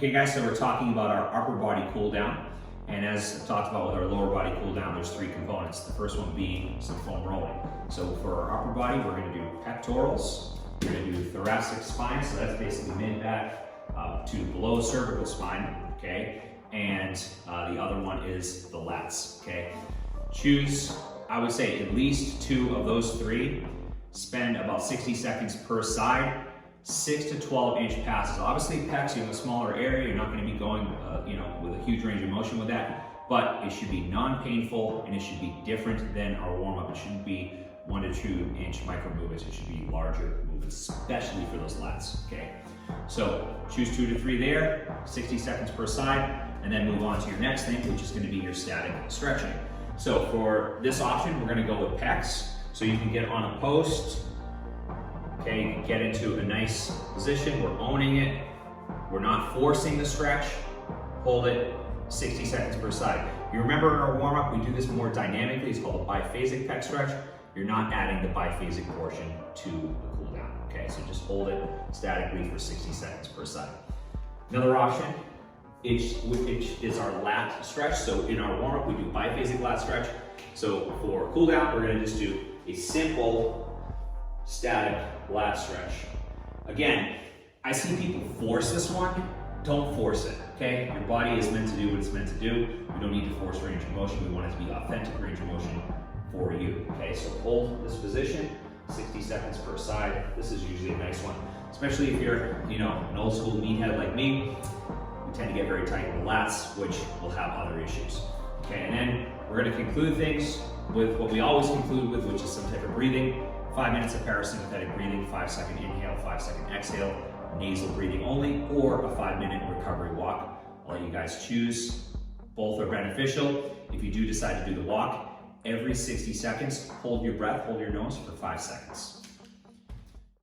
Okay guys, so we're talking about our upper body cool down. And as I talked about with our lower body cool down, there's three components. The first one being some foam rolling. So for our upper body, we're gonna do pectorals, we're gonna do thoracic spine, so that's basically mid-back to below cervical spine, okay? And the other one is the lats, okay? Choose, I would say, at least two of those three. Spend about 60 seconds per side. 6 to 12 inch passes. Obviously pecs, you have a smaller area, you're not going to be going with a huge range of motion with that, but it should be non-painful and it should be different than our warm-up. It shouldn't be 1 to 2 inch micro movements, it should be larger movements, especially for those lats, okay? So choose 2 to 3 there, 60 seconds per side, and then move on to your next thing, which is going to be your static stretching. So for this option, we're going to go with pecs. So you can get on a post, okay, you can get into a nice position, we're owning it, we're not forcing the stretch, hold it 60 seconds per side. You remember in our warm-up, we do this more dynamically, it's called a biphasic pec stretch. You're not adding the biphasic portion to the cool down, okay? So just hold it statically for 60 seconds per side. Another option, which is our lat stretch. So in our warm-up, we do biphasic lat stretch. So for cool down, we're gonna just do a simple static lat stretch. Again, I see people force this one. Don't force it, okay? Your body is meant to do what it's meant to do. We don't need to force range of motion. We want it to be authentic range of motion for you, okay? So hold this position, 60 seconds per side. This is usually a nice one, especially if you're, an old school meathead like me. We tend to get very tight in the lats, which will have other issues, okay? And then we're gonna conclude things with what we always conclude with, which is some type of breathing. 5 minutes of parasympathetic breathing, 5-second inhale, 5-second exhale, nasal breathing only, or a 5-minute recovery walk. I'll let you guys choose. Both are beneficial. If you do decide to do the walk, every 60 seconds, hold your breath, hold your nose for 5 seconds.